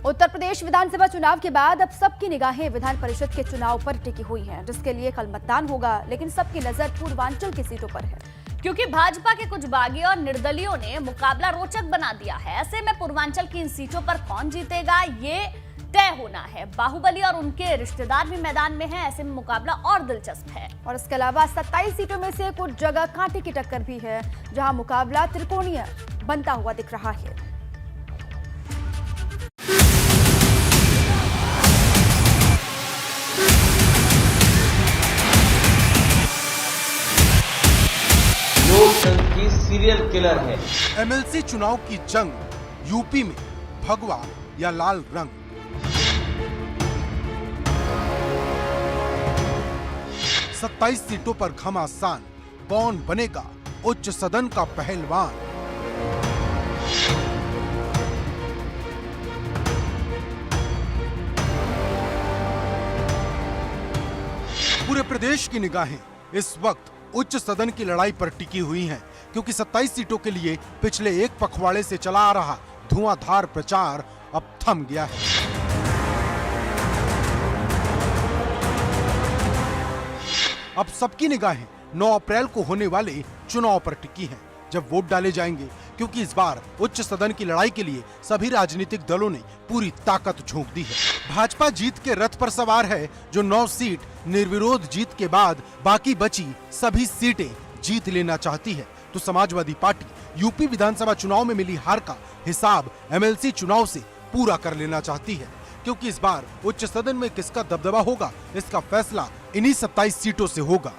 उत्तर प्रदेश विधानसभा चुनाव के बाद अब सबकी निगाहें विधान परिषद के चुनाव पर टिकी हुई हैं, जिसके लिए कल मतदान होगा। लेकिन सबकी नजर पूर्वांचल की सीटों पर है, क्योंकि भाजपा के कुछ बागी और निर्दलियों ने मुकाबला रोचक बना दिया है। ऐसे में पूर्वांचल की इन सीटों पर कौन जीतेगा ये तय होना है। बाहुबली और उनके रिश्तेदार भी मैदान में हैं, ऐसे में मुकाबला और दिलचस्प है। और इसके अलावा 27 सीटों में से कुछ जगह कांटे की टक्कर भी है, जहां मुकाबला त्रिकोणीय बनता हुआ दिख रहा है। की सीरियल किलर है। एमएलसी चुनाव की जंग यूपी में भगवा या लाल रंग। सत्ताईस सीटों पर घमासान, कौन बनेगा उच्च सदन का पहलवान। पूरे प्रदेश की निगाहें इस वक्त उच्च सदन की लड़ाई पर टिकी हुई हैं, क्योंकि 27 सीटों के लिए पिछले एक पखवाड़े से चला आ रहा धुआंधार प्रचार अब थम गया है। अब सबकी निगाहें 9 अप्रैल को होने वाले चुनाव पर टिकी हैं, जब वोट डाले जाएंगे, क्योंकि इस बार उच्च सदन की लड़ाई के लिए सभी राजनीतिक दलों ने पूरी ताकत झोंक दी है। भाजपा जीत के रथ पर सवार है, जो 9 सीट निर्विरोध जीत के बाद बाकी बची सभी सीटें जीत लेना चाहती है। तो समाजवादी पार्टी यूपी विधानसभा चुनाव में मिली हार का हिसाब एमएलसी चुनाव से पूरा कर लेना चाहती है, क्योंकि इस बार उच्च सदन में किसका दबदबा होगा, इसका फैसला इन्हीं 27 सीटों से होगा।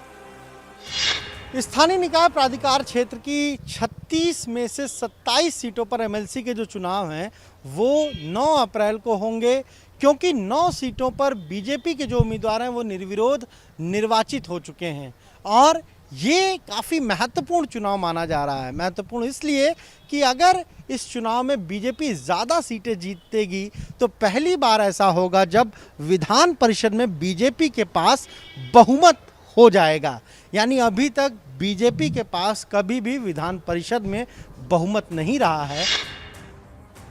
स्थानीय निकाय प्राधिकार क्षेत्र की 36 में से 27 सीटों पर एमएलसी के जो चुनाव हैं वो 9 अप्रैल को होंगे, क्योंकि 9 सीटों पर बीजेपी के जो उम्मीदवार हैं वो निर्विरोध निर्वाचित हो चुके हैं। और ये काफ़ी महत्वपूर्ण चुनाव माना जा रहा है। महत्वपूर्ण इसलिए कि अगर इस चुनाव में बीजेपी ज़्यादा सीटें जीतेगी तो पहली बार ऐसा होगा जब विधान परिषद में बीजेपी के पास बहुमत हो जाएगा। यानी अभी तक बीजेपी के पास कभी भी विधान परिषद में बहुमत नहीं रहा है।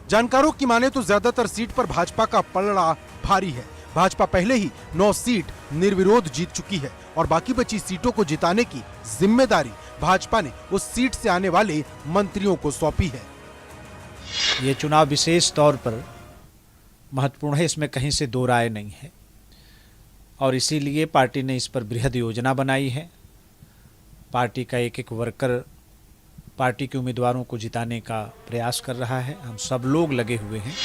जानकारों की माने तो ज्यादातर सीट पर भाजपा का पलड़ा भारी है। भाजपा पहले ही 9 सीट निर्विरोध जीत चुकी है और बाकी बची सीटों को जिताने की जिम्मेदारी भाजपा ने उस सीट से आने वाले मंत्रियों को सौंपी है। ये चुनाव विशेष तौर पर महत्वपूर्ण है, इसमें कहीं से दो राय नहीं है और इसीलिए पार्टी ने इस पर बृहद योजना बनाई है। पार्टी का एक एक वर्कर पार्टी के उम्मीदवारों को जिताने का प्रयास कर रहा है। हम सब लोग लगे हुए हैं।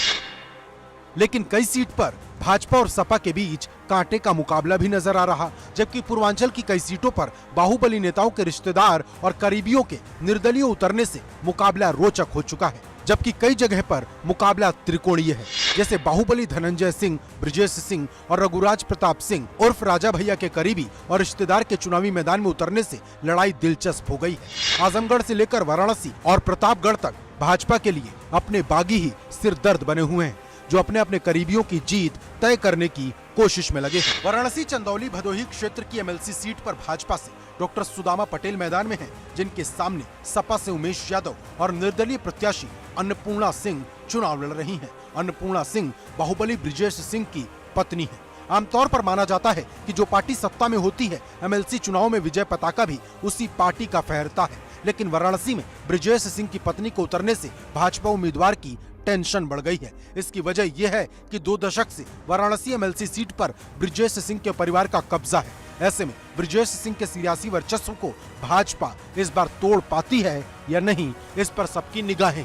लेकिन कई सीट पर भाजपा और सपा के बीच कांटे का मुकाबला भी नजर आ रहा, जबकि पूर्वांचल की कई सीटों पर बाहुबली नेताओं के रिश्तेदार और करीबियों के निर्दलीय उतरने से मुकाबला रोचक हो चुका है। जबकि कई जगह पर मुकाबला त्रिकोणीय है, जैसे बाहुबली धनंजय सिंह, ब्रजेश सिंह और रघुराज प्रताप सिंह उर्फ राजा भैया के करीबी और रिश्तेदार के चुनावी मैदान में उतरने से लड़ाई दिलचस्प हो गई है। आजमगढ़ से लेकर वाराणसी और प्रतापगढ़ तक भाजपा के लिए अपने बागी ही सिरदर्द बने हुए हैं, जो अपने अपने करीबियों की जीत तय करने की कोशिश में लगे हैं। वाराणसी चंदौली भदोही क्षेत्र की एमएलसी सीट पर भाजपा से डॉक्टर सुदामा पटेल मैदान में हैं, जिनके सामने सपा से उमेश यादव और निर्दलीय प्रत्याशी अन्नपूर्णा सिंह चुनाव लड़ रही हैं। अन्नपूर्णा सिंह बाहुबली ब्रजेश सिंह की पत्नी है। आमतौर पर माना जाता है कि जो पार्टी सत्ता में होती है, एमएलसी चुनाव में विजय पताका भी उसी पार्टी का फहरता है। लेकिन वाराणसी में ब्रजेश सिंह की पत्नी को उतरने से भाजपा उम्मीदवार की टेंशन बढ़ गई है। इसकी वजह यह है कि 2 दशक से वाराणसी एमएलसी सीट पर ब्रजेश सिंह के परिवार का कब्जा है। ऐसे में ब्रजेश सिंह के सियासी वर्चस्व को भाजपा इस बार तोड़ पाती है या नहीं, इस पर सबकी निगाहें।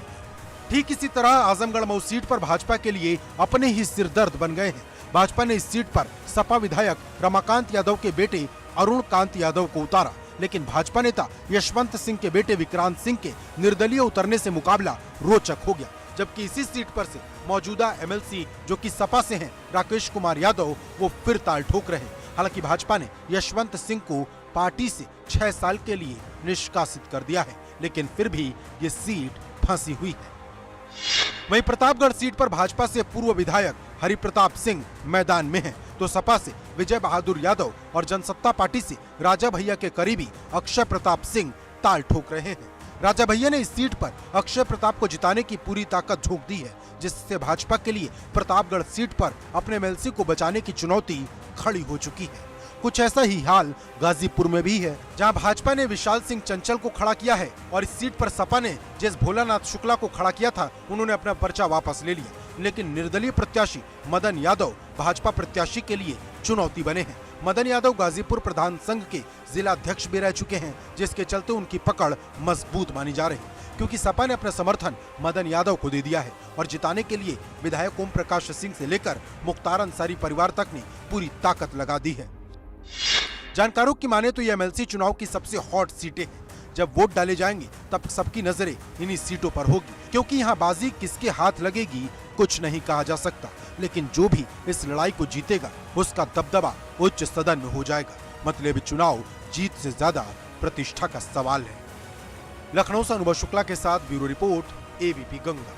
ठीक इसी तरह आजमगढ़ मऊ सीट पर भाजपा के लिए अपने ही सिरदर्द बन गए हैं। भाजपा ने इस सीट पर सपा विधायक रमाकांत यादव के बेटे अरुण कांत यादव को उतारा, लेकिन भाजपा नेता यशवंत सिंह के बेटे विक्रांत सिंह के निर्दलीय उतरने से मुकाबला रोचक हो गया। जबकि इसी सीट पर से मौजूदा एमएलसी जो कि सपा से हैं, राकेश कुमार यादव, वो फिर ताल ठोक रहे हैं। हालांकि भाजपा ने यशवंत सिंह को पार्टी से 6 साल के लिए निष्कासित कर दिया है, लेकिन फिर भी ये सीट फंसी हुई है। वहीं प्रतापगढ़ सीट पर भाजपा से पूर्व विधायक हरिप्रताप सिंह मैदान में हैं, तो सपा से विजय बहादुर यादव और जनसत्ता पार्टी से राजा भैया के करीबी अक्षय प्रताप सिंह ताल ठोक रहे हैं। राजा भैया ने इस सीट पर अक्षय प्रताप को जिताने की पूरी ताकत झोंक दी है, जिससे भाजपा के लिए प्रतापगढ़ सीट पर अपने एमएलसी को बचाने की चुनौती खड़ी हो चुकी है। कुछ ऐसा ही हाल गाजीपुर में भी है, जहां भाजपा ने विशाल सिंह चंचल को खड़ा किया है और इस सीट पर सपा ने जिस भोलानाथ शुक्ला को खड़ा किया था, उन्होंने अपना पर्चा वापस ले लिया। लेकिन निर्दलीय प्रत्याशी मदन यादव भाजपा प्रत्याशी के लिए चुनौती बने हैं। मदन यादव गाजीपुर प्रधान संघ के जिला अध्यक्ष भी रह चुके हैं, जिसके चलते उनकी पकड़ मजबूत मानी जा रही है, क्योंकि सपा ने अपना समर्थन मदन यादव को दे दिया है और जिताने के लिए विधायक ओम प्रकाश सिंह से लेकर मुख्तार अंसारी परिवार तक ने पूरी ताकत लगा दी है। जानकारों की माने तो ये एमएलसी चुनाव की सबसे हॉट सीटें हैं। जब वोट डाले जाएंगे तब सबकी नजरें इन्हीं सीटों पर होगी, क्योंकि यहाँ बाजी किसके हाथ लगेगी कुछ नहीं कहा जा सकता। लेकिन जो भी इस लड़ाई को जीतेगा उसका दबदबा उच्च सदन में हो जाएगा। मतलब चुनाव जीत से ज्यादा प्रतिष्ठा का सवाल है। लखनऊ से अनुभव शुक्ला के साथ ब्यूरो रिपोर्ट, एबीपी गंगा।